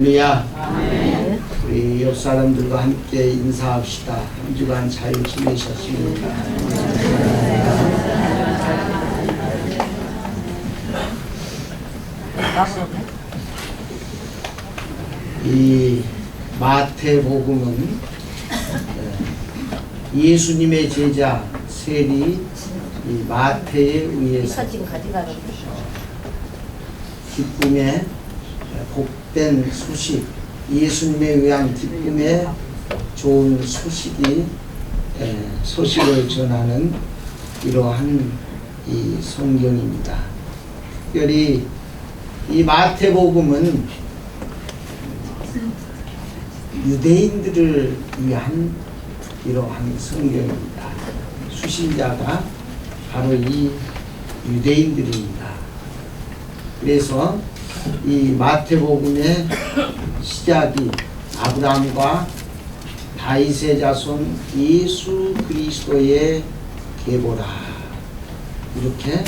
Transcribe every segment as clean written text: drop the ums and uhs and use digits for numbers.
할렐루야. 우리 옆 사람들과 함께 인사합시다. 한 주간 잘 지내셨습니까? 이 마태복음은 예수님의 제자 셀이 이 마태에 의해서 기쁨의 복된 소식, 예수님에 의한 기쁨의 좋은 소식을 전하는 이러한 이 성경입니다. 특별히 이 마태복음은 유대인들을 위한 이러한 성경입니다. 수신자가 바로 이 유대인들입니다. 그래서 이 마태복음의 시작이 아브라함과 다윗의 자손 예수 그리스도의 계보라 이렇게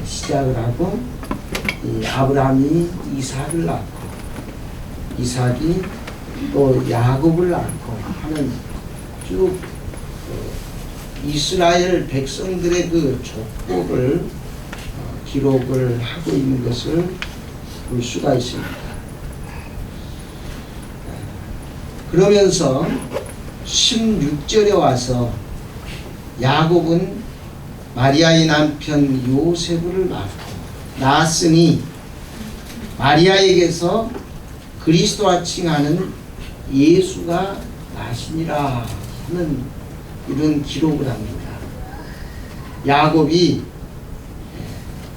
시작을 하고, 이 아브라함이 이삭을 낳고 이삭이 또 야곱을 낳고 하는 쭉 이스라엘 백성들의 그 족보를 기록을 하고 있는 것을 볼 수가 있습니다. 그러면서 16절에 와서 야곱은 마리아의 남편 요셉을 낳았으니 마리아에게서 그리스도와 칭하는 예수가 나시니라 하는 이런 기록을 합니다. 야곱이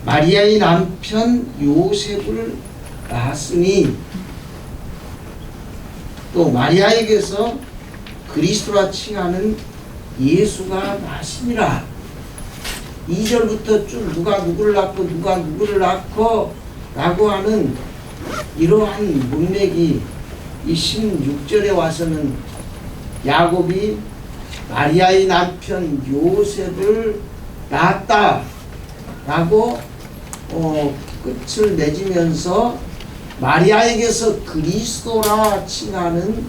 마리아의 남편 요셉을 낳았으니 또 마리아에게서 그리스도라 칭하는 예수가 나시니라. 2절부터 쭉 누가 누구를 낳고 누가 누구를 낳고 라고 하는 이러한 문맥이 이 16절에 와서는 야곱이 마리아의 남편 요셉을 낳았다 라고 끝을 맺으면서 마리아에게서 그리스도라 칭하는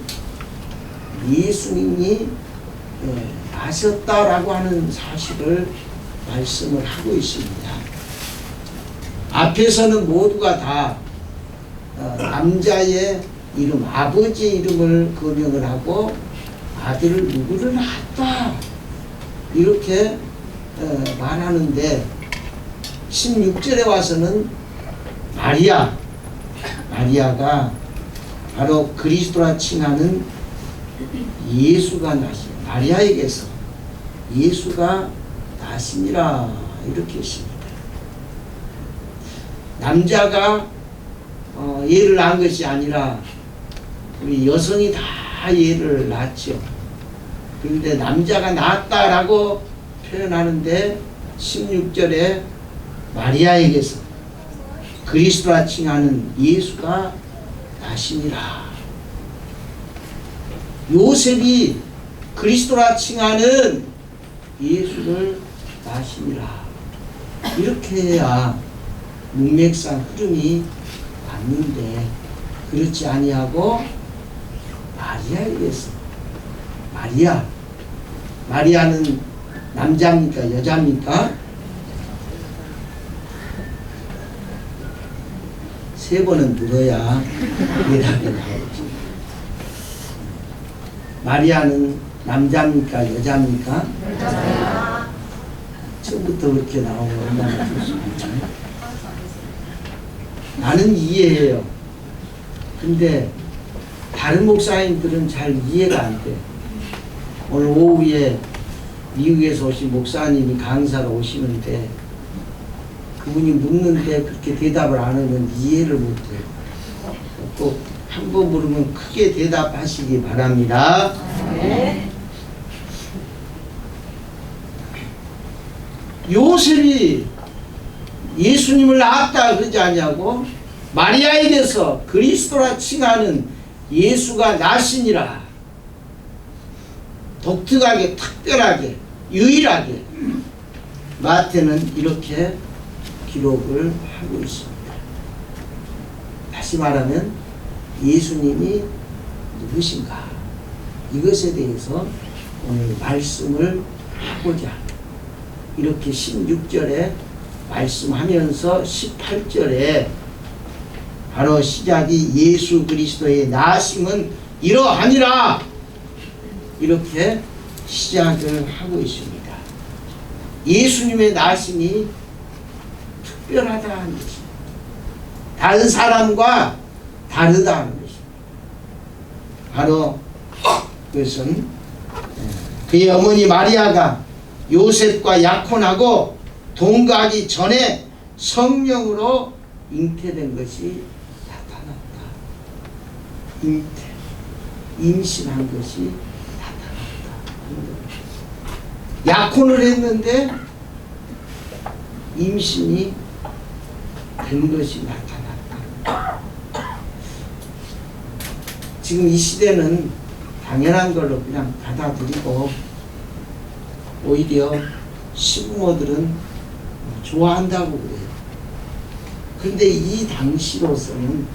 예수님이 나셨다라고 하는 사실을 말씀을 하고 있습니다. 앞에서는 모두가 다 남자의 이름, 아버지의 이름을 거명을 하고 아들 누구를 낳았다 이렇게 말하는데, 16절에 와서는 마리아가 바로 그리스도라 칭하는 예수가 나시, 마리아에게서 예수가 나시니라 이렇게 했습니다. 남자가 얘를 낳은 것이 아니라 우리 여성이 다 얘를 낳았죠. 그런데 남자가 낳았다라고 표현하는데 16절에 마리아에게서 그리스도라 칭하는 예수가 나시니라. 요셉이 그리스도라 칭하는 예수를 나시니라. 이렇게 해야 문맥상 흐름이 맞는데 그렇지 아니하고 마리아에게서, 마리아는 남자입니까 여자입니까? 세 번은 물어야 대답이 나오지. 마리아는 남자입니까 여자입니까? 여자입니다. 처음부터 그렇게 나오면 얼마나 좋습니까? 나는 이해해요. 근데 다른 목사님들은 잘 이해가 안 돼. 오늘 오후에 미국에서 오신 목사님이 강사로 오시는데 그분이 묻는데 그렇게 대답을 안 하면 이해를 못해요. 또 한 번 물으면 크게 대답하시기 바랍니다. 네. 요셉이 예수님을 낳았다 그러지 않냐고? 마리아에게서 그리스도라 칭하는 예수가 나시니라. 독특하게, 특별하게, 유일하게 마태는 이렇게 기록을 하고 있습니다. 다시 말하면 예수님이 누구신가? 이것에 대해서 오늘 말씀을 하고자 이렇게 16절에 말씀하면서 18절에 바로 시작이 예수 그리스도의 나심은 이러하니라 이렇게 시작을 하고 있습니다. 예수님의 나심이 특별하다는 것입니다. 다른 사람과 다르다는 것입니다. 바로 그것은 그의 어머니 마리아가 요셉과 약혼하고 동거하기 전에 성령으로 잉태된 것이 나타났다. 임신한 것이 나타났다. 약혼을 했는데 임신이 된 것이 나타났다. 지금 이 시대는 당연한 걸로 그냥 받아들이고 오히려 시부모들은 좋아한다고 그래요. 근데 이 당시로서는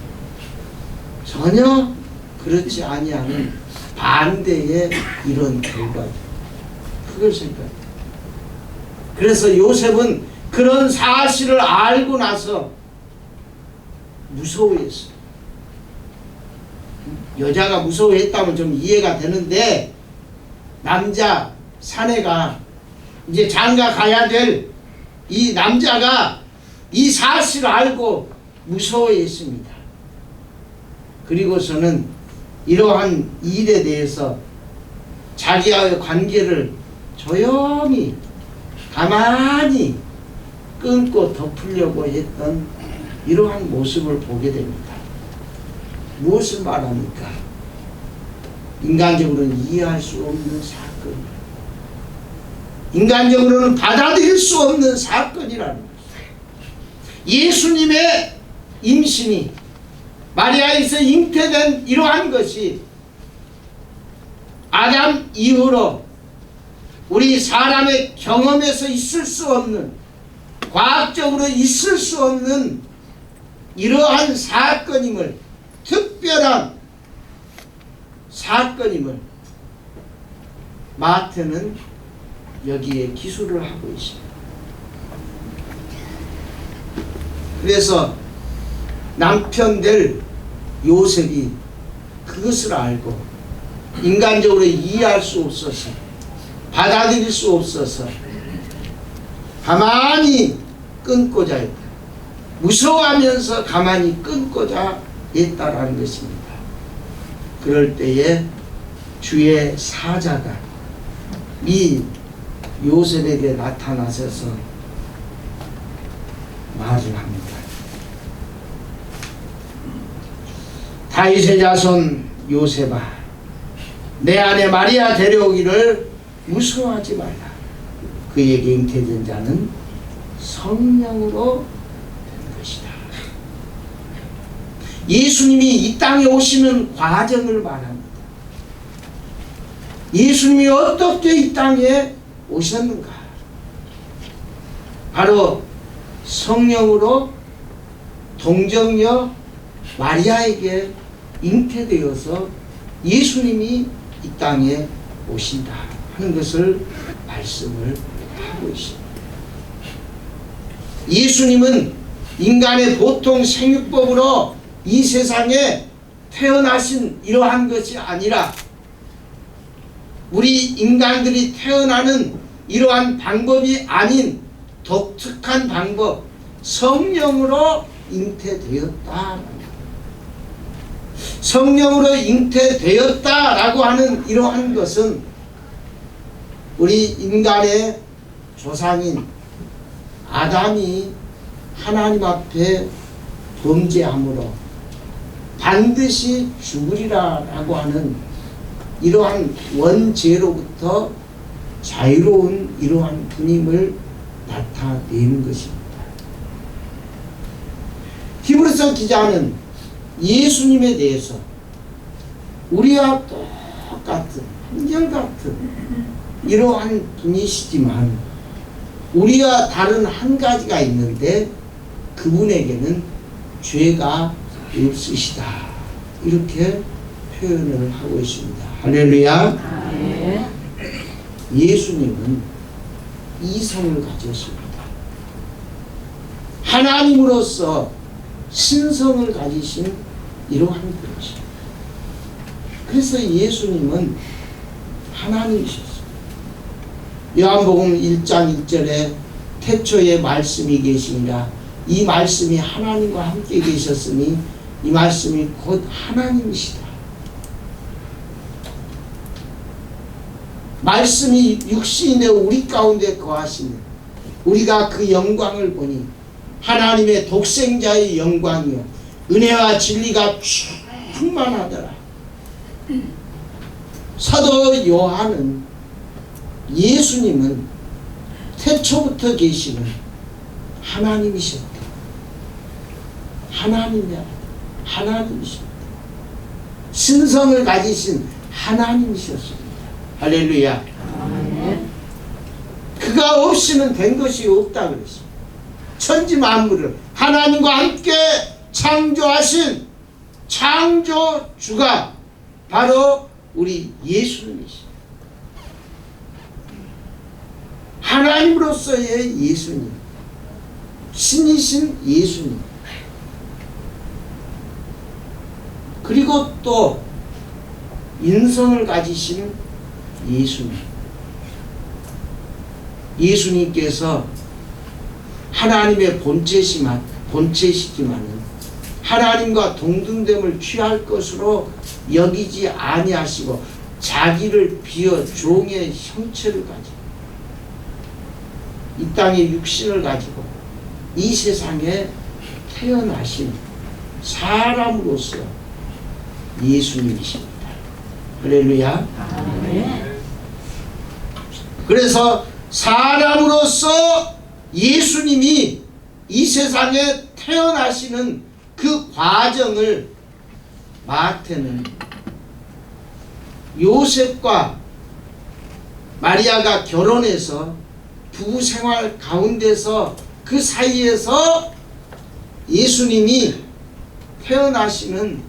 전혀 그렇지 아니하는 반대의 이런 결과죠. 그걸 생각해요. 그래서 요셉은 그런 사실을 알고 나서 무서워했어요. 여자가 무서워했다면 좀 이해가 되는데 남자 사내가 이제 장가 가야 될 이 남자가 이 사실을 알고 무서워했습니다. 그리고서는 이러한 일에 대해서 자기와의 관계를 조용히 가만히 끊고 덮으려고 했던 이러한 모습을 보게 됩니다. 무엇을 말합니까? 인간적으로는 이해할 수 없는 사건, 인간적으로는 받아들일 수 없는 사건이라는 것입니다. 예수님의 임신이 마리아에서 잉태된 이러한 것이 아담 이후로 우리 사람의 경험에서 있을 수 없는, 과학적으로 있을 수 없는 이러한 사건임을, 특별한 사건임을 마태는 여기에 기술을 하고 있습니다. 그래서 남편 될 요셉이 그것을 알고 인간적으로 이해할 수 없어서, 받아들일 수 없어서 가만히 끊고자 했다. 무서워하면서 가만히 끊고자 했다라는 것입니다. 그럴 때에 주의 사자가 이 요셉에게 나타나셔서 말을 합니다. 다윗의 자손 요셉아, 내 아내 마리아 데려오기를 무서워하지 말라. 그에게 잉태된 자는 성령으로 된 것이다. 예수님이 이 땅에 오시는 과정을 말합니다. 예수님이 어떻게 이 땅에 오셨는가? 바로 성령으로 동정녀 마리아에게 잉태되어서 예수님이 이 땅에 오신다 하는 것을 말씀을 하고 있습니다. 예수님은 인간의 보통 생육법으로 이 세상에 태어나신 이러한 것이 아니라 우리 인간들이 태어나는 이러한 방법이 아닌 독특한 방법, 성령으로 잉태되었다. 성령으로 잉태되었다라고 하는 이러한 것은 우리 인간의 조상인 아담이 하나님 앞에 범죄함으로 반드시 죽으리라라고 하는 이러한 원죄로부터 자유로운 이러한 분임을 나타내는 것입니다. 히브리서 기자는 예수님에 대해서 우리와 똑같은, 한결같은 이러한 분이시지만 우리와 다른 한 가지가 있는데 그분에게는 죄가 없으시다 이렇게 표현을 하고 있습니다. 할렐루야. 예수님은 이성을 가졌습니다. 하나님으로서 신성을 가지신 이러한 분이십니다. 그래서 예수님은 하나님이셨습니다. 요한복음 1장 1절에 태초에 말씀이 계시니라. 이 말씀이 하나님과 함께 계셨으니 이 말씀이 곧 하나님이시다. 말씀이 육신이 되어 우리 가운데 거하시니 우리가 그 영광을 보니 하나님의 독생자의 영광이요 은혜와 진리가 충만하더라. 사도 요한은 예수님은 태초부터 계시는 하나님이셨다. 하나님이야. 하나님이셨다. 신성을 가지신 하나님이셨습니다. 할렐루야. 그가 없이는 된 것이 없다 그랬습니다. 천지 만물을 하나님과 함께 창조하신 창조주가 바로 우리 예수님이십니다. 하나님으로서의 예수님, 신이신 예수님, 그리고 또 인성을 가지신 예수님. 예수님께서 하나님의 본체시지만은 하나님과 동등됨을 취할 것으로 여기지 아니하시고 자기를 비어 종의 형체를 가지고 이 땅의 육신을 가지고 이 세상에 태어나신 사람으로서 예수님이십니다. 할렐루야. 그래서 사람으로서 예수님이 이 세상에 태어나시는 그 과정을 마태는 요셉과 마리아가 결혼해서 부부 생활 가운데서 그 사이에서 예수님이 태어나시는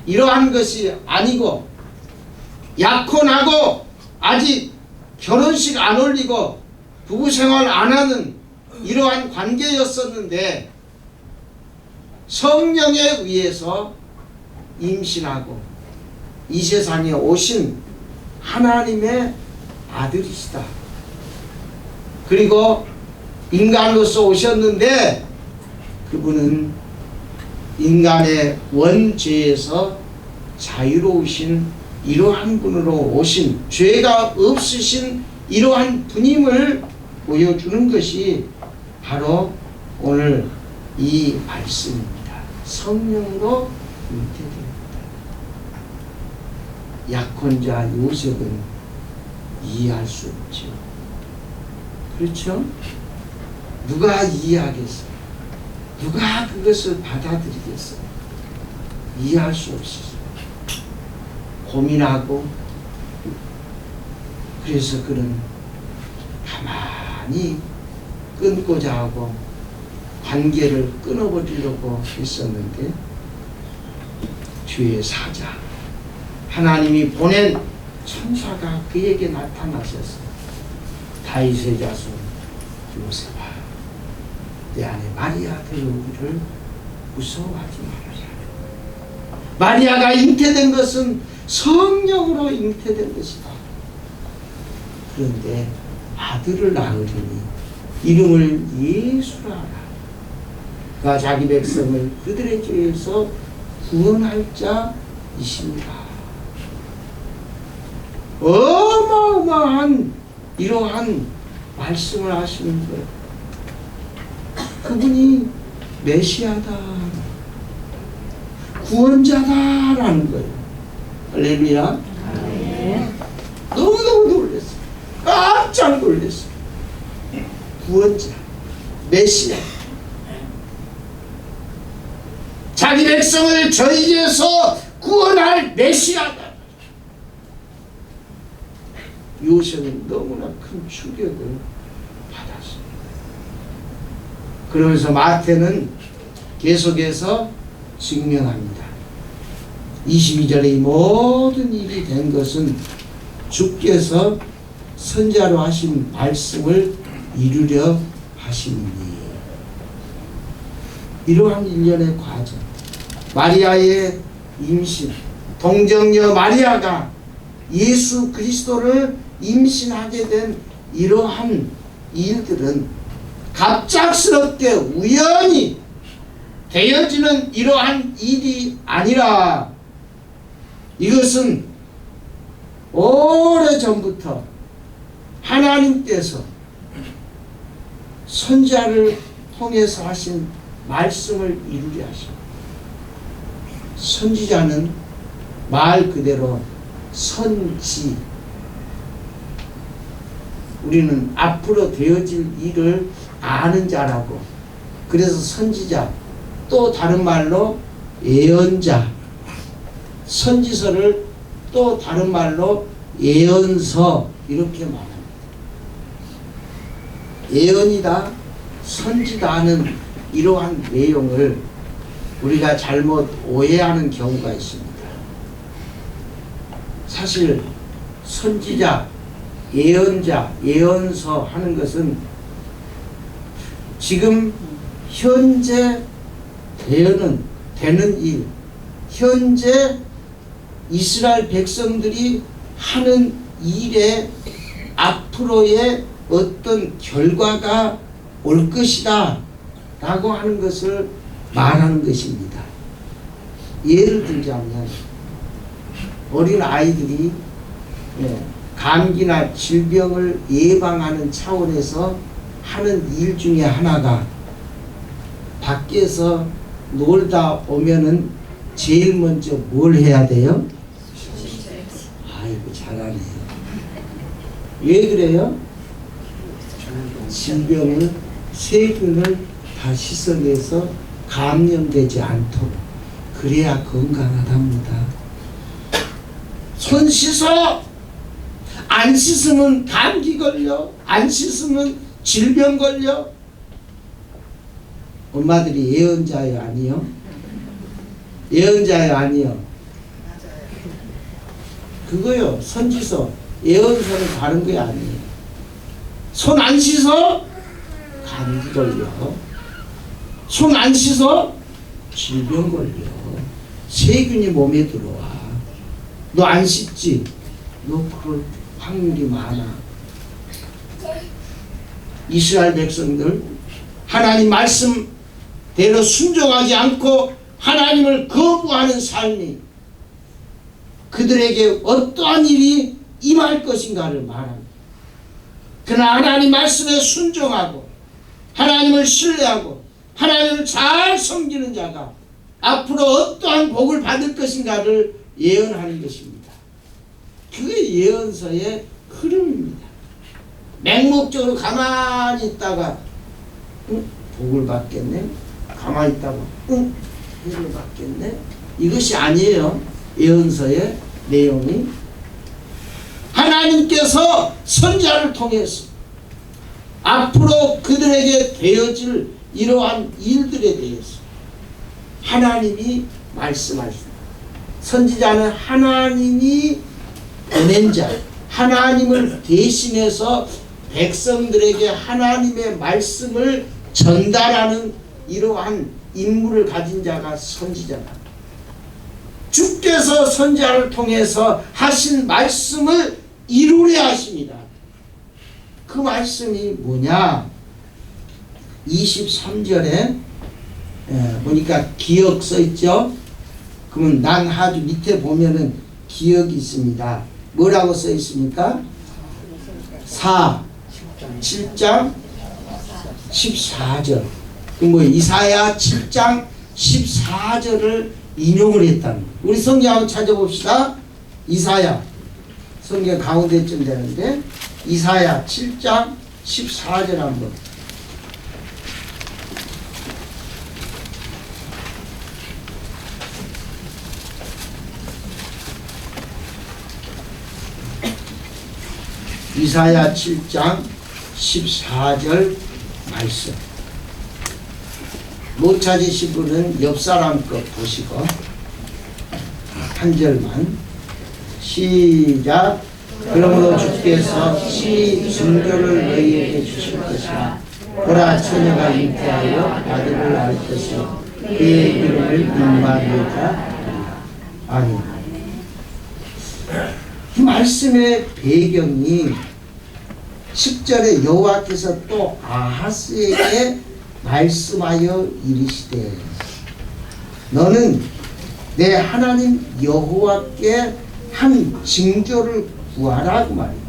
이러한 것이 아니고 약혼하고 아직 결혼식 안 올리고 부부 생활 안 하는 이러한 관계였었는데 성령에 의해서 임신하고 이 세상에 오신 하나님의 아들이시다. 그리고 인간으로서 오셨는데 그분은 인간의 원죄에서 자유로우신 이러한 분으로 오신 죄가 없으신 이러한 분임을 보여주는 것이 바로 오늘 이 말씀입니다. 성령으로 잉태됩니다. 약혼자 요셉은 이해할 수 없죠. 그렇죠? 누가 이해하겠어요? 누가 그것을 받아들이겠어요? 이해할 수 없어요. 고민하고 그래서 그는 가만히 끊고자 하고 관계를 끊어버리려고 했었는데 주의 사자 하나님이 보낸 천사가 그에게 나타나셔서 다윗의 자손 요셉아 내 안에 마리아 되오기를 무서워하지 말아라. 마리아가 잉태된 것은 성령으로 잉태된 것이다. 그런데 아들을 낳으리니 이름을 예수라 하라. 그가 자기 백성을 그들의 죄에서 구원할 자이십니다. 어마어마한 이러한 말씀을 하시는 거예요. 그분이 메시아다, 구원자다라는 거예요. 할렐루야. 너무너무 놀랐어요. 깜짝 놀랐어요. 구원자, 메시아. 자기 백성을 저희에서 구원할 메시아다. 요셉은 너무나 큰 충격을 받았습니다. 그러면서 마태는 계속해서 증명합니다. 22절에 이 모든 일이 된 것은 주께서 선지자로 하신 말씀을 이루려 하심이니. 이러한 일련의 과정, 마리아의 임신, 동정녀 마리아가 예수 그리스도를 임신하게 된 이러한 일들은 갑작스럽게 우연히 되어지는 이러한 일이 아니라 이것은 오래전부터 하나님께서 선지자를 통해서 하신 말씀을 이루려 하십니다. 선지자는 말 그대로 선지, 우리는 앞으로 되어질 일을 아는 자라고, 그래서 선지자, 또 다른 말로 예언자, 선지서를 또 다른 말로 예언서 이렇게 말합니다. 예언이다, 선지다 하는 이러한 내용을 우리가 잘못 오해하는 경우가 있습니다. 사실 선지자, 예언자, 예언서 하는 것은 지금 현재 되는 일, 현재 이스라엘 백성들이 하는 일에 앞으로의 어떤 결과가 올 것이다 라고 하는 것을 말하는 것입니다. 예를 들자면 어린 아이들이 감기나 질병을 예방하는 차원에서 하는 일 중에 하나가 밖에서 놀다 오면은 제일 먼저 뭘 해야 돼요? 아이고 잘하네요. 왜 그래요? 질병을, 세균을 다 씻어내서 감염되지 않도록, 그래야 건강하답니다. 손 씻어! 안 씻으면 감기 걸려, 안 씻으면 질병 걸려. 엄마들이 예언자요 아니요? 예언자요 아니요? 그거요. 선지서, 예언서는 다른 게 아니에요. 손 안 씻어? 감기 걸려. 손 안 씻어? 질병 걸려. 세균이 몸에 들어와. 너 안 씻지? 너 그럴 확률이 많아. 이스라엘 백성들 하나님 말씀대로 순종하지 않고 하나님을 거부하는 삶이 그들에게 어떠한 일이 임할 것인가를 말합니다. 그러나 하나님 말씀에 순종하고 하나님을 신뢰하고 하나님을 잘 섬기는 자가 앞으로 어떠한 복을 받을 것인가를 예언하는 것입니다. 그게 예언서의 흐름입니다. 맹목적으로 가만히 있다가 복을 받겠네? 가만히 있다가 복을 받겠네? 이것이 아니에요. 예언서의 내용이. 하나님께서 선지자를 통해서 앞으로 그들에게 되어질 이러한 일들에 대해서 하나님이 말씀하십니다. 선지자는 하나님이 보낸 자, 하나님을 대신해서 백성들에게 하나님의 말씀을 전달하는 이러한 임무를 가진 자가 선지자다. 주께서 선지자를 통해서 하신 말씀을 이루려 하십니다. 그 말씀이 뭐냐? 23절에 보니까 기억 써있죠? 그러면 난하주 밑에 보면은 기억이 있습니다. 뭐라고 써있습니까? 7장 14절. 뭐 이사야 7장 14절을 인용을 했다는 거예요. 우리 성경 한번 찾아봅시다. 이사야 성경 가운데쯤 되는데 이사야 7장 14절 한번. 이사야 7장 14절 말씀. 못 찾으신 분은 옆 사람 거 보시고 한 절만 시작. 그러므로 주께서 증거를 너희에게 주실 것이나 보라 처녀가 잉태하여 아들을 낳을 것이요 그의 이름을 임마누엘이라. 아멘. 이 말씀의 배경이 10절에 여호와께서 또 아하스에게 말씀하여 이르시되 너는 내 하나님 여호와께 한 징조를 구하라고 말이야.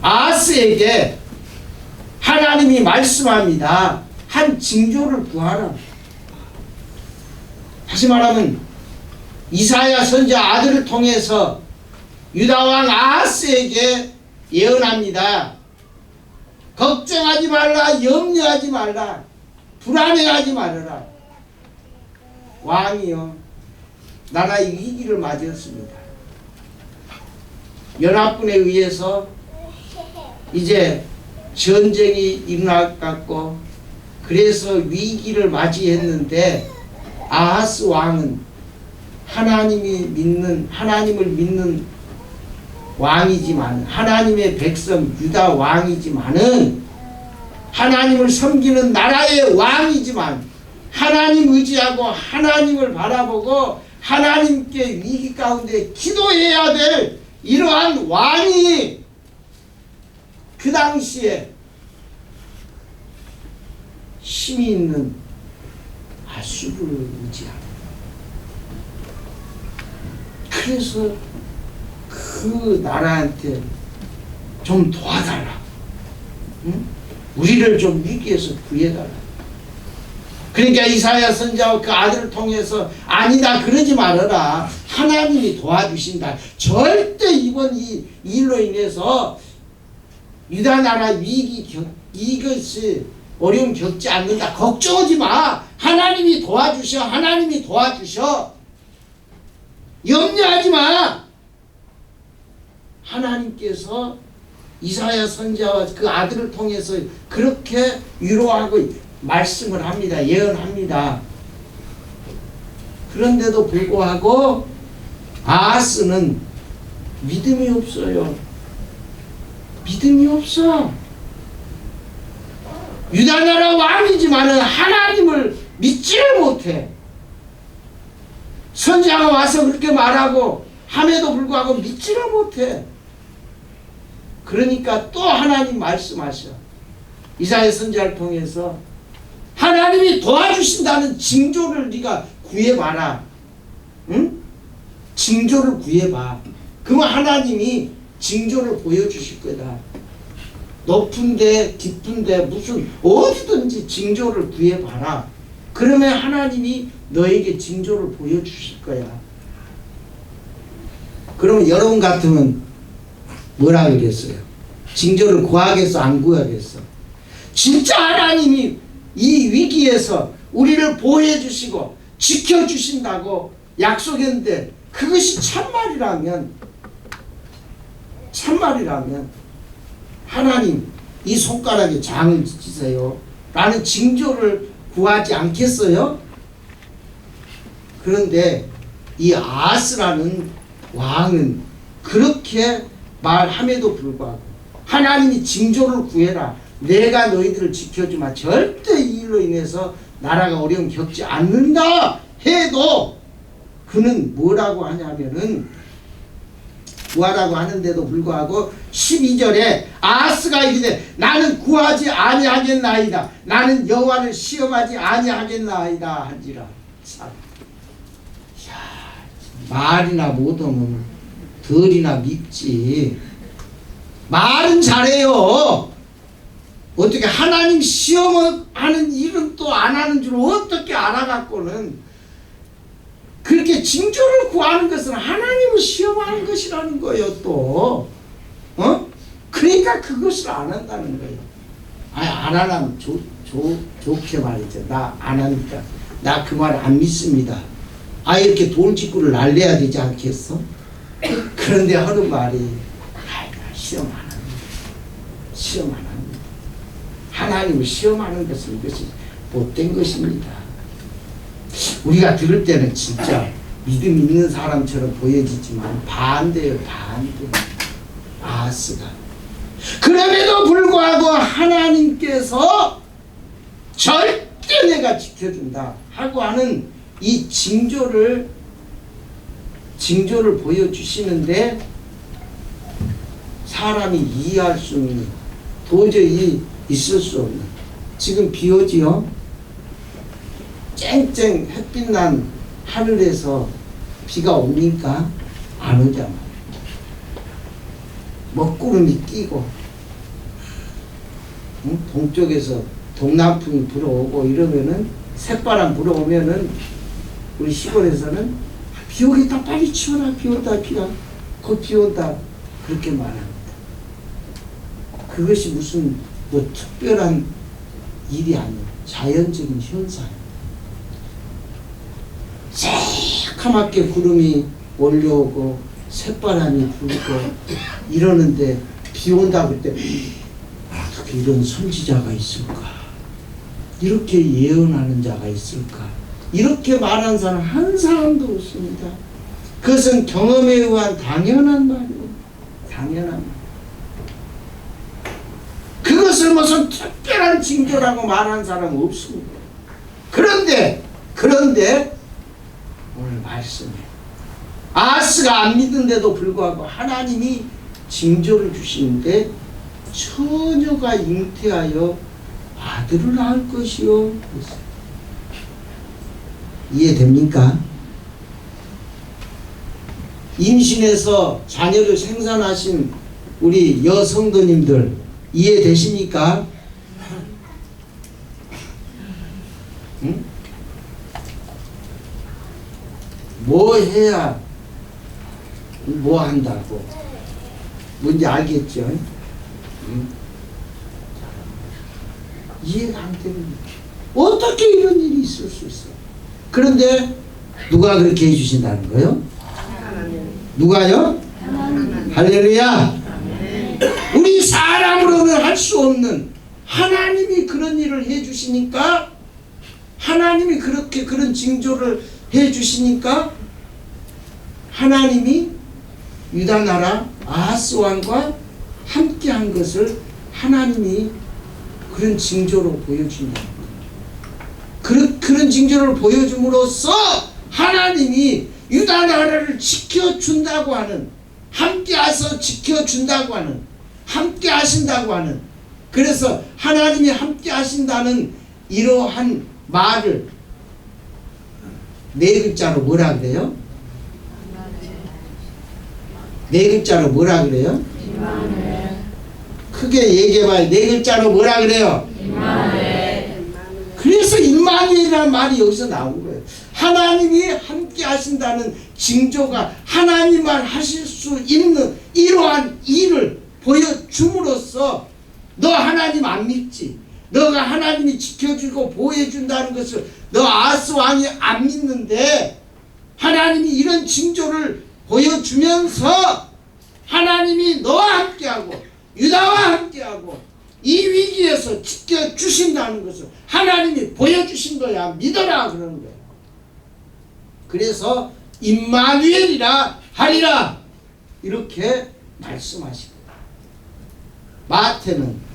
아하스에게 하나님이 말씀합니다. 한 징조를 구하라. 다시 말하면 이사야 선지자 아들을 통해서 유다왕 아하스에게 예언합니다. 걱정하지 말라, 염려하지 말라, 불안해하지 말아라. 왕이요, 나라의 위기를 맞이했습니다. 연합군에 의해서 이제 전쟁이 일어날 것 같고, 그래서 위기를 맞이했는데 아하스 왕은 하나님을 믿는 왕이지만, 하나님의 백성 유다 왕이지만은, 하나님을 섬기는 나라의 왕이지만, 하나님 의지하고 하나님을 바라보고 하나님께 위기 가운데 기도해야 될 이러한 왕이 그 당시에 힘이 있는 아수르를 의지합니다. 그래서 그 나라한테 좀 도와달라. 응? 우리를 좀 위기에서 구해달라. 그러니까 이사야 선지자와 그 아들을 통해서 아니다 그러지 말아라. 하나님이 도와주신다. 절대 이번 이 일로 인해서 유다 나라 이것이 어려움 겪지 않는다. 걱정하지 마. 하나님이 도와주셔. 하나님이 도와주셔. 염려하지 마. 하나님께서 이사야 선지자와 그 아들을 통해서 그렇게 위로하고 말씀을 합니다. 예언합니다. 그런데도 불구하고 아하스는 믿음이 없어요. 믿음이 없어. 유다 나라 왕이지만은 하나님을 믿지를 못해. 선지자가 와서 그렇게 말하고 함에도 불구하고 믿지를 못해. 그러니까 또 하나님 말씀하셔. 이사야 선지자를 통해서 하나님이 도와주신다는 징조를 네가 구해봐라. 응? 징조를 구해봐. 그러면 하나님이 징조를 보여주실 거다. 높은데 깊은데 무슨 어디든지 징조를 구해봐라. 그러면 하나님이 너에게 징조를 보여주실 거야. 그러면 여러분 같으면 뭐라 그랬어요? 징조를 구하겠어? 안 구하겠어? 진짜 하나님이 이 위기에서 우리를 보호해 주시고 지켜 주신다고 약속했는데 그것이 참말이라면 하나님 이 손가락에 장을 지세요 라는 징조를 구하지 않겠어요? 그런데 이 아하스라는 왕은 그렇게 말함에도 불구하고 하나님이 징조를 구해라. 내가 너희들을 지켜주마. 절대 이 일로 인해서 나라가 어려움 겪지 않는다 해도 그는 뭐라고 하냐면은 구하라고 하는데도 불구하고 12절에 아하스가 이르되 나는 구하지 아니하겠나이다. 나는 여호와를 시험하지 아니하겠나이다 한지라. 참. 야, 말이나 못하면 덜이나 밉지. 말은 잘해요. 어떻게 하나님 시험하는 일은 또 안 하는 줄 어떻게 알아갖고는 그렇게 징조를 구하는 것은 하나님을 시험하는 것이라는 거예요. 또 그러니까 그것을 안 한다는 거예요. 안 하면 좋게 말이죠. 나 안 하니까 나 그 말 안 믿습니다. 이렇게 돌직구를 날려야 되지 않겠어? 그런데 하는 말이 나 시험 안 합니다. 시험 안 합니다. 하나님을 시험하는 것은 이것이 못된 것입니다. 우리가 들을 때는 진짜 믿음 있는 사람처럼 보여지지만 반대예요. 반대. 아하스가. 그럼에도 불구하고 하나님께서 절대 내가 지켜준다 하고 하는 이 징조를 보여주시는데 사람이 이해할 수 없는, 도저히 있을 수 없는. 지금 비 오지요? 쨍쨍 햇빛 난 하늘에서 비가 옵니까? 안 오잖아. 먹구름이 끼고, 응? 동쪽에서 동남풍이 불어오고 이러면은, 새바람 불어오면은 우리 시골에서는 비 오겠다, 빨리 치워라, 비 온다, 비가 곧 비 온다, 그렇게 말합니다. 그것이 무슨 뭐 특별한 일이 아니에요. 자연적인 현상입니다. 새카맣게 구름이 몰려오고 새바람이 불고 이러는데 비 온다 그때 어떻게 이런 선지자가 있을까? 이렇게 예언하는 자가 있을까? 이렇게 말하는 사람 한 사람도 없습니다. 그것은 경험에 의한 당연한 말이에요. 당연한 말. 그것을 무슨 특별한 징조라고 말하는 사람은 없습니다. 그런데 오늘 말씀에 아하스가 안 믿은데도 불구하고 하나님이 징조를 주시는데 처녀가 잉태하여 아들을 낳을 것이요. 이해됩니까? 임신해서 자녀를 생산하신 우리 여성도님들 이해되십니까? 응? 뭐 해야 뭐 한다고 뭔지 알겠죠? 응? 이해가 안 됩니다. 어떻게 이런 일이 있을 수 있어? 그런데 누가 그렇게 해주신다는 거예요? 누가요? 할렐루야! 우리 사람으로는 할 수 없는 하나님이 그런 일을 해주시니까, 하나님이 그렇게 그런 징조를 해주시니까 하나님이 유다 나라 아하스 왕과 함께한 것을 하나님이 그런 징조로 보여준다. 그런 징조를 보여줌으로써 하나님이 유다 나라를 지켜준다고 하는, 함께해서 지켜준다고 하는, 함께 하신다고 하는, 그래서 하나님이 함께 하신다는 이러한 말을 네 글자로 뭐라 그래요? 네 글자로 뭐라 그래요? 크게 얘기해봐요. 네 글자로 뭐라 그래요? 그래서 임마누엘이라는 말이 여기서 나온 거예요. 하나님이 함께 하신다는 징조가 하나님만 하실 수 있는 이러한 일을 보여줌으로써 너 하나님 안 믿지? 너가 하나님이 지켜주고 보호해준다는 것을 너 아하스 왕이 안 믿는데 하나님이 이런 징조를 보여주면서 하나님이 너와 함께하고 유다와 함께하고 이 위기에서 지켜주신다는 것을 하나님이 보여주신 거야. 믿어라 그러는 거야. 그래서 임마누엘이라 하리라 이렇게 말씀하십니다. 마태는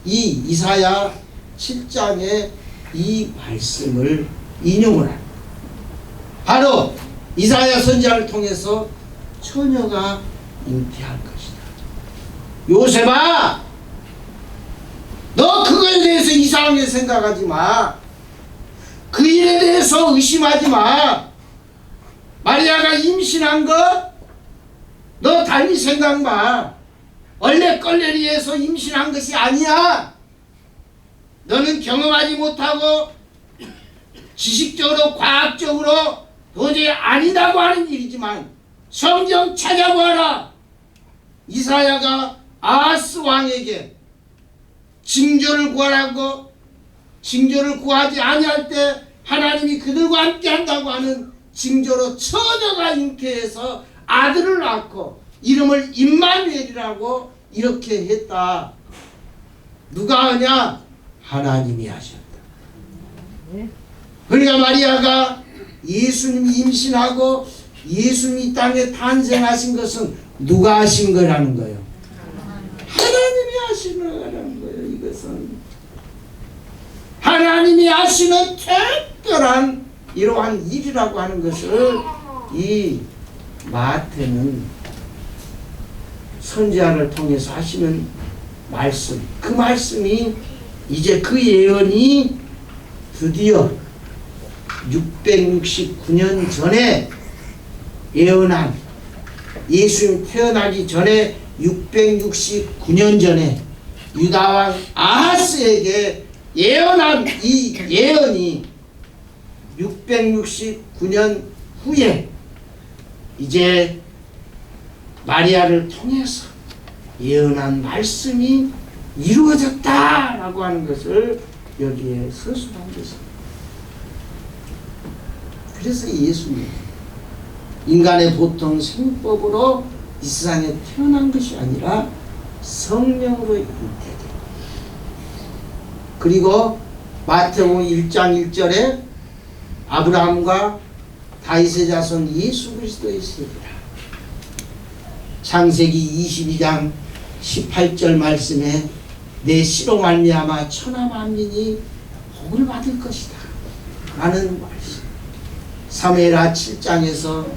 이 이사야 7장의 이 말씀을 인용을 합니다. 바로 이사야 선지자를 통해서 처녀가 잉태할 것이다. 요셉아, 너 그거에 대해서 이상하게 생각하지 마. 그 일에 대해서 의심하지 마. 마리아가 임신한 거 너 달리 생각 마. 얼레껄레리에서 임신한 것이 아니야. 너는 경험하지 못하고 지식적으로 과학적으로 도저히 아니다고 하는 일이지만 성경 찾아보아라. 이사야가 아하스 왕에게 징조를 구하라고, 징조를 구하지 아니할 때 하나님이 그들과 함께 한다고 하는 징조로 처녀가 잉태해서 아들을 낳고 이름을 임마누엘이라고 이렇게 했다. 누가 하냐? 하나님이 하셨다. 그러니까 마리아가 예수님이 임신하고 예수님이 이 땅에 탄생하신 것은 누가 하신 거라는 거예요? 하나님이 하시는 거라는 거예요. 이것은 하나님이 하시는 특별한 이러한 일이라고 하는 것을 이 마태는 선지자를 통해서 하시는 말씀, 그 말씀이 이제 그 예언이 드디어 669년 전에 예언한, 예수님 태어나기 전에 669년 전에 유다왕 아하스에게 예언한 이 예언이 669년 후에 이제 마리아를 통해서 예언한 말씀이 이루어졌다라고 하는 것을 여기에 서술한 것입니다. 그래서 예수님 인간의 보통 생법으로 이 세상에 태어난 것이 아니라 성령으로 잉태됩니다. 그리고 마태복음 1장 1절에 아브라함과 다윗의 자손 예수 그리스도의 세대라. 창세기 22장 18절 말씀에 내 씨로 말미암아 천하 만민이 복을 받을 것이다 라는 말씀. 사무엘하 7장에서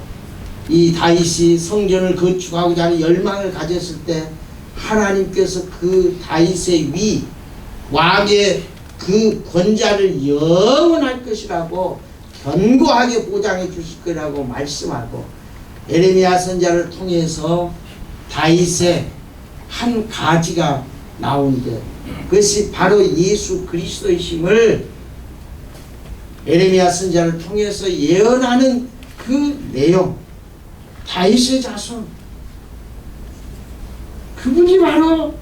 이 다윗이 성전을 건축하고자 하는 열망을 가졌을 때 하나님께서 그 다윗의 위 왕의 그 권자를 영원할 것이라고 견고하게 보장해 주실 거라고 말씀하고, 에레미야 선지자를 통해서 다윗의 한 가지가 나오는데 그것이 바로 예수 그리스도의 힘을 에레미야 선지자를 통해서 예언하는 그 내용, 다윗의 자손, 그분이 바로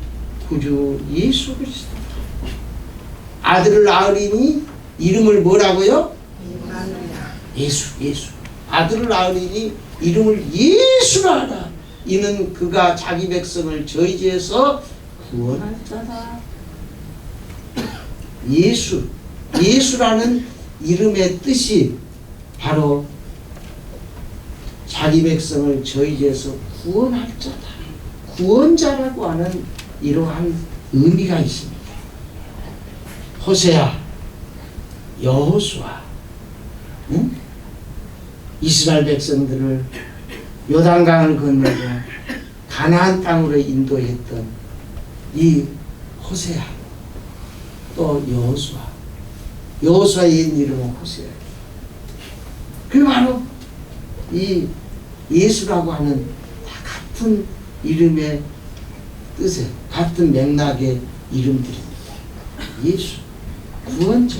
구주 예수 그리스도. 아들을 낳으리니 이름을 뭐라고요? 예수. 아들을 낳으리니 이름을 예수라 하라. 이는 그가 자기 백성을 저희 죄에서 구원할 자다. 예수라는 이름의 뜻이 바로 자기 백성을 저희 죄에서 구원할 자다, 구원자라고 하는 이러한 의미가 있습니다. 호세아, 여호수아, 이스라엘 백성들을 요단강을 건너고 가나안 땅으로 인도했던 이 호세아, 또 여호수아의 옛 이름은 호세아. 그 바로 이 예수라고 하는 다 같은 이름의 뜻에 같은 맥락의 이름들입니다. 예수, 구원자,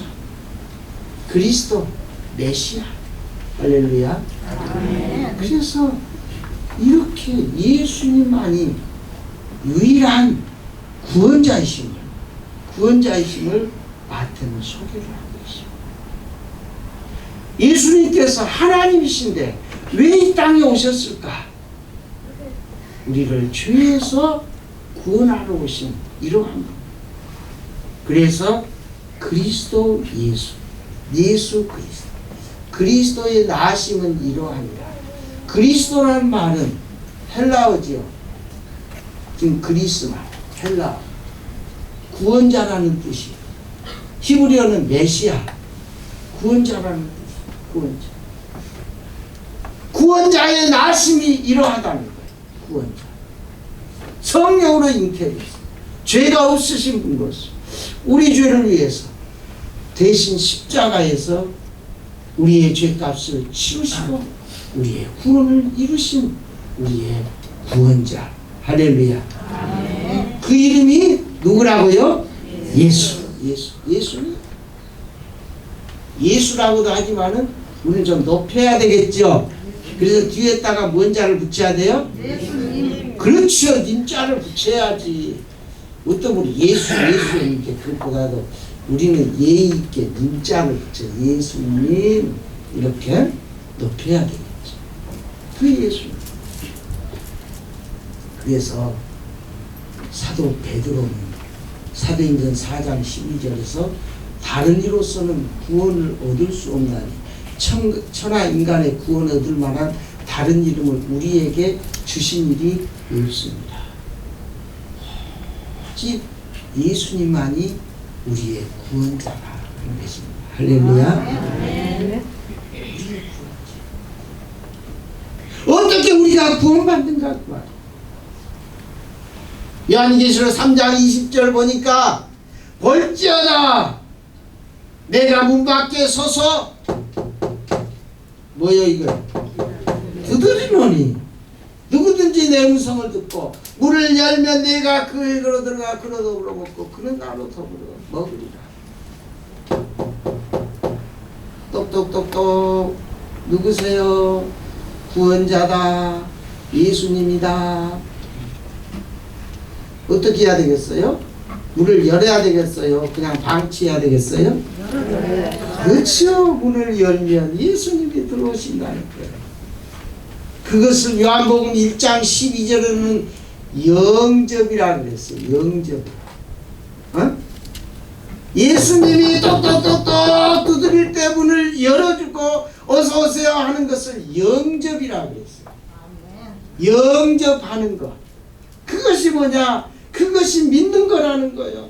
그리스도, 메시아. 할렐루야. 그래서 이렇게 예수님만이 유일한 구원자이심을 마태는 소개를 하고 있습니다. 예수님께서 하나님이신데 왜 이 땅에 오셨을까? 우리를 죄에서 구원하러 오신 이러한 것. 그래서 그리스도 예수 그리스도. 그리스도의 나심은 이러하니라. 그리스도라는 말은 헬라어지요. 지금 그리스 말, 헬라어. 구원자라는 뜻이에요. 히브리어는 메시아. 구원자라는 뜻이에요. 구원자. 구원자의 나심이 이러하다는 거예요. 구원자. 성령으로 잉태해서 죄가 없으신 분으로서 우리 죄를 위해서 대신 십자가에서 우리의 죄값을 치르시고 우리의 구원을 이루신 우리의 구원자. 할렐루야. 아멘. 그 이름이 누구라고요? 예수님. 예수라고도 하지만은 우리는 좀 높여야 되겠죠. 그래서 뒤에다가 뭔 자를 붙여야 돼요? 예수님. 그렇죠. 님자를 붙여야지. 어떤 우리 예수 이렇게 그것보다도 우리는 예의 있게 님자를 붙여 예수님 이렇게 높여야 되겠죠. 그 예수님. 그래서 사도 베드로는 사도행전 4장 12절에서 다른 이로서는 구원을 얻을 수 없나니 천하 인간의 구원 얻을 만한 다른 이름을 우리에게 주신 일이 없습니다. 오직 예수님만이 우리의 구원자라는 것입니다. 할렐루야. 어떻게 우리가 구원받는가 그 말이에요. 요한계시록 3장 20절 보니까 볼지어다 내가 문 밖에 서서 뭐요 이거 두드리노니 누구든지 내 음성을 듣고 문을 열면 내가 그에게로 들어가 그로 더불어 먹고 그는 나로 더불어 먹으리라. 똑똑똑똑 누구세요? 구원자다. 예수님이다. 어떻게 해야 되겠어요? 문을 열어야 되겠어요? 그냥 방치해야 되겠어요? 그렇죠. 문을 열면 예수님이 들어오신다는 거예요. 그것을 요한복음 1장 12절에는 영접이라고 그랬어요. 영접. 어? 예수님이 똑똑똑똑 두드릴 때 문을 열어주고 어서 오세요 하는 것을 영접이라고 했어요. 영접하는 것. 그것이 뭐냐? 그것이 믿는 거라는 거예요.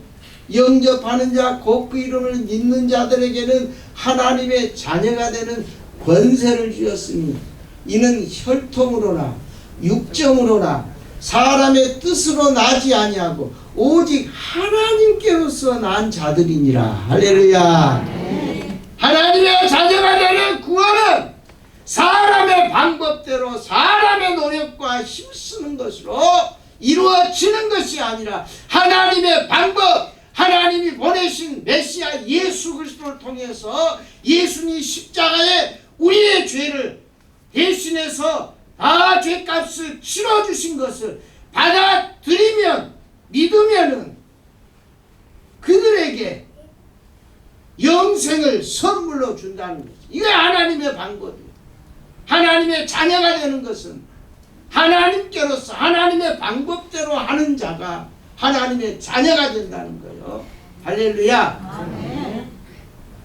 영접하는 자, 곧 그 이름을 믿는 자들에게는 하나님의 자녀가 되는 권세를 주었으니 이는 혈통으로나 육정으로나 사람의 뜻으로 나지 아니하고 오직 하나님께로서 난 자들이니라. 할렐루야. 하나님의 자녀가 되는 구원은 사람의 방법대로 사람의 노력과 힘쓰는 것으로 이루어지는 것이 아니라 하나님의 방법, 하나님이 보내신 메시아 예수 그리스도를 통해서 예수님이 십자가에 우리의 죄를 대신해서 다 죄값을 치러주신 것을 받아들이면 믿으면은 그들에게 영생을 선물로 준다는 거죠. 이게 하나님의 방법이에요. 하나님의 자녀가 되는 것은 하나님께로서 하나님의 방법대로 하는 자가 하나님의 자녀가 된다는 거예요. 할렐루야. 아멘.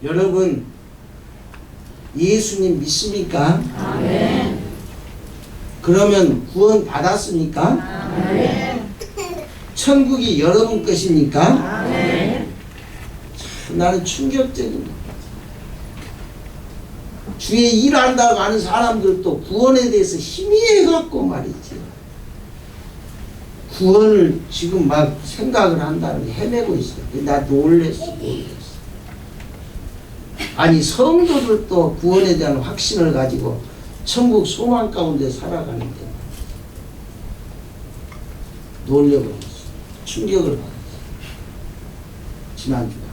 여러분 예수님 믿습니까? 아멘. 그러면 구원 받았습니까? 아멘. 천국이 여러분 것입니까? 아멘. 참, 나는 충격적입니다. 주의 일한다고 하는 사람들도 구원에 대해서 희미해갖고 말이지. 구원을 지금 막 생각을 한다는 게 헤매고 있어요. 나 놀랬어. 아니 성도들도 구원에 대한 확신을 가지고 천국 소망 가운데 살아가는데 놀려버렸어. 충격을 받았어. 지난주가.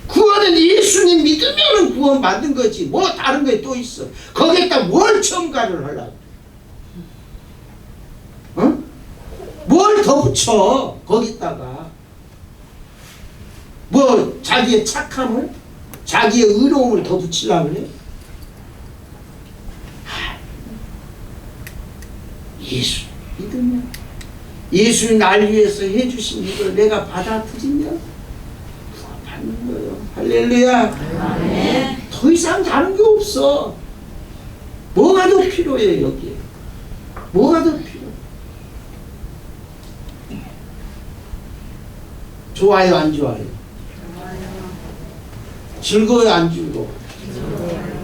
구원은 예수님 믿으면 구원 받는 거지. 뭐 다른 게 또 있어. 거기에다 뭘 첨가를 하려고. 어? 뭘 더 붙여 거기다가. 뭐 자기의 착함을 자기의 의로움을 더 붙이려고 그래. 예수 믿으면 예수님 날 위해서 해주신 이걸 내가 받아들이면 받는 거예요. 할렐루야. 아멘. 더 이상 다른 게 없어. 뭐가 더 필요해 여기에. 뭐가 더 필요해. 좋아요 안 좋아요? 좋아요. 즐거워요 안 즐거워? 즐거워요.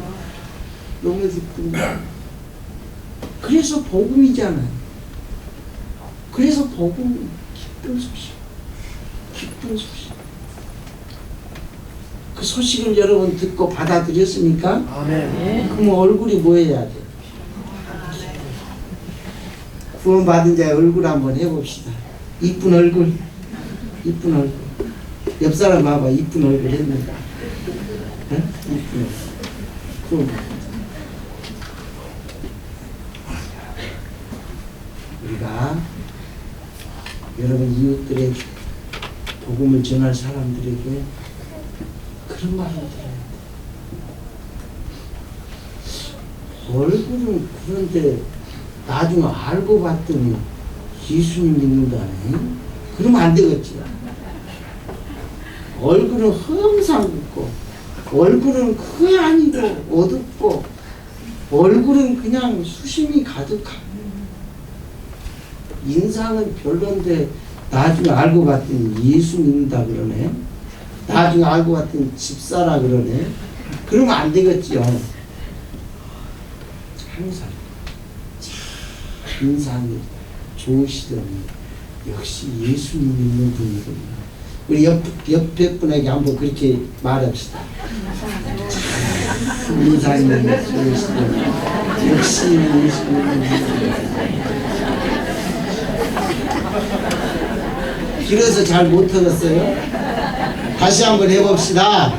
너무 기쁩니다. 그래서 복음이잖아요. 그래서 복음 기쁜 소식. 기쁜 소식. 그 소식을 여러분 듣고 받아들였습니까? 아멘. 그럼 얼굴이 뭐 해야 돼? 구원 받은 자의 얼굴 한번 해봅시다. 이쁜 얼굴. 이쁜 얼굴. 옆 사람 봐봐. 이쁜 얼굴 했는가? 응? 이쁜 얼굴. 그럼 우리가 여러분 이웃들에게 복음을 전할 사람들에게 그런 말을 들어야 돼. 얼굴은 그런데 나중에 알고 봤더니 예수님 믿는다네. 그러면 안 되겠지. 얼굴은 항상 긋고 얼굴은 그게 아니고 어둡고 얼굴은 그냥 수심이 가득하고 인상은 별론데 나중에 알고 봤더니 예수 믿는다 그러네. 나중에 알고 봤더니 집사라 그러네. 그러면 안 되겠지요. 항상 인상이 좋으시더니 역시 예수님 믿는 분이구나. 우리 옆에 분에게 한번 그렇게 말합시다. 인상이 좋으시더니 역시 예수님 믿는 분이구나. 길어서 잘 못하겠어요? 다시 한번 해봅시다.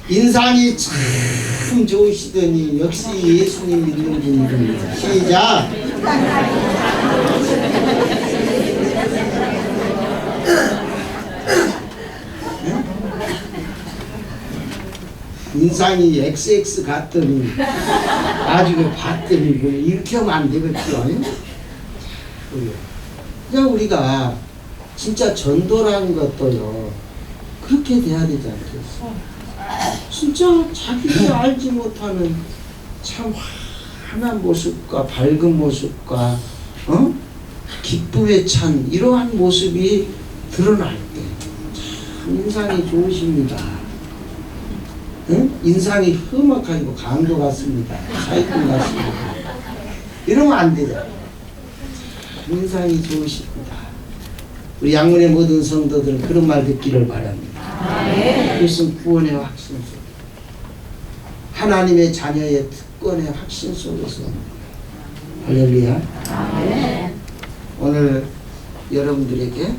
인상이 참 좋으시더니 역시 예수님 믿는 분이군요. 시작. 인상이 XX 같더니 나중에 봤더니 이렇게 하면 안 되겠죠. 그냥 우리가 진짜 전도라는 것도요 그렇게 돼야 되지 않겠어? 진짜 자기도 알지 못하는 참 환한 모습과 밝은 모습과 기쁨에 찬 이러한 모습이 드러날 때 참 인상이 좋으십니다. 응? 인상이 험악하고 강도 같습니다. 사기꾼 같습니다. 이러면 안 되죠. 인상이 좋으십니다. 우리 양문의 모든 성도들은 그런 말 듣기를 바랍니다. 그것은 구원의 확신 속에 하나님의 자녀의 특권의 확신 속에서 할렐루야. 오늘 여러분들에게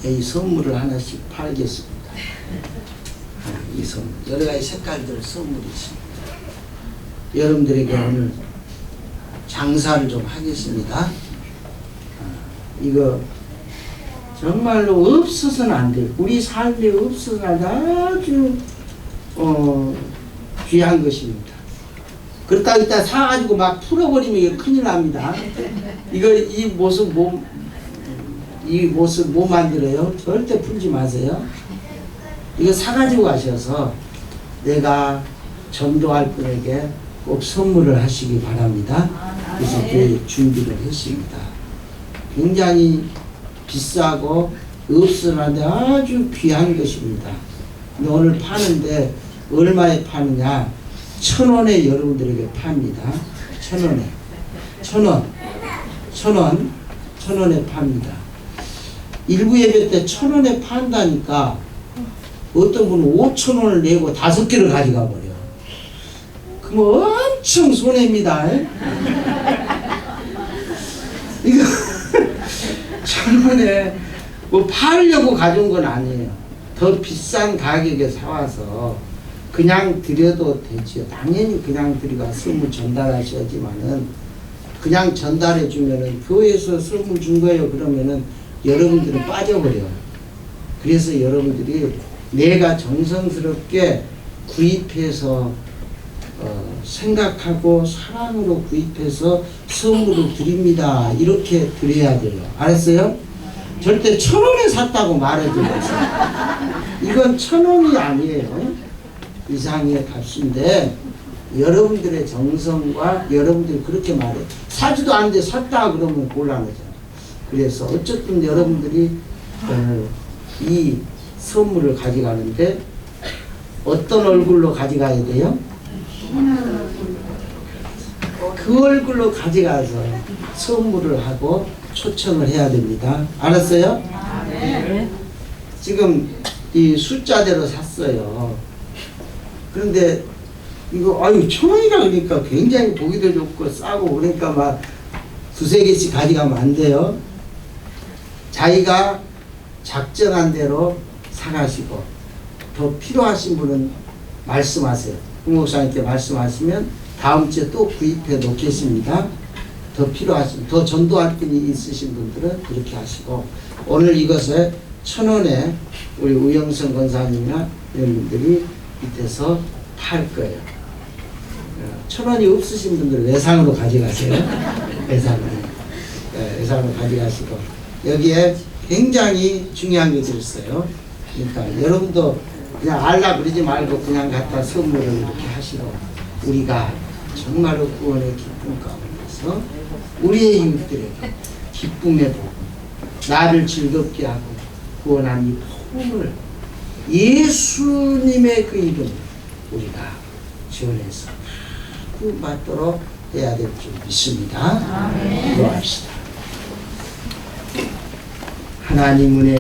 이 선물을 하나씩 팔겠습니다. 이 선물 여러 가지 색깔들 선물이 있습니다. 여러분들에게 오늘 장사를 좀 하겠습니다. 이거 정말로 없어서는 안 돼요. 우리 삶에 없어서는 아주 귀한 것입니다. 그렇다 이따 사가지고 막 풀어버리면 이거 큰일 납니다. 이 모습 못 만들어요. 절대 풀지 마세요. 이거 사가지고 가셔서 내가 전도할 분에게 꼭 선물을 하시기 바랍니다. 그래서 그 준비를 했습니다. 굉장히 비싸고 없으나데 아주 귀한 것입니다. 근데 오늘 파는데 얼마에 파느냐? 1,000원에 여러분들에게 팝니다. 1,000원에. 1,000원에 팝니다. 일부 예배 때 1,000원에 판다니까 어떤 분은 5,000원을 내고 5개를 가져가 버려. 그럼 엄청 손해입니다. 이거 1,000원에 뭐 팔려고 가져온 건 아니에요. 더 비싼 가격에 사와서 그냥 드려도 되지요. 당연히 그냥 드리고 선물 전달하셔야지만은 그냥 전달해 주면은 교회에서 선물 준 거예요. 그러면은 여러분들은 빠져버려요. 그래서 여러분들이 내가 정성스럽게 구입해서 생각하고 사랑으로 구입해서 선물을 드립니다. 이렇게 드려야 돼요. 알았어요? 절대 1,000원에 샀다고 말하지 마세요. 이건 1,000원이 아니에요. 이상의 값인데 여러분들의 정성과 여러분들이 그렇게 말해요. 사지도 않는데 샀다 그러면 곤란하잖아요. 그래서 어쨌든 여러분들이 이 선물을 가져가는데 어떤 얼굴로 가져가야 돼요? 그 얼굴로 가져가서 선물을 하고 초청을 해야 됩니다. 알았어요? 네. 지금 이 숫자대로 샀어요. 그런데 이거 1,000원이라 그러니까 굉장히 보기도 좋고 싸고 그러니까 막 2-3개씩 가져가면 안 돼요. 자기가 작정한 대로 사가시고 더 필요하신 분은 말씀하세요. 부목사님께 말씀하시면 다음 주에 또 구입해 놓겠습니다. 더 필요하신, 더 전도할 분이 있으신 분들은 그렇게 하시고 오늘 이것에 1,000원에 우리 우영선 권사님이나 이런 분들이 밑에서 팔 거예요. 1,000원이 없으신 분들은 외상으로 가져가세요. 외상으로 가져가시고 여기에 굉장히 중요한 게 들었어요. 그러니까 여러분도 그냥 알라 그러지 말고 그냥 갖다 선물을 이렇게 하시고 우리가 정말로 구원의 기쁨 가운데서 우리의 이웃들에게 기쁨의 복, 나를 즐겁게 하고 구원한 이 복음을 예수님의 그 이름 우리가 지원해서 받도록 해야 될 줄 믿습니다. 기도합시다. 하나님 은혜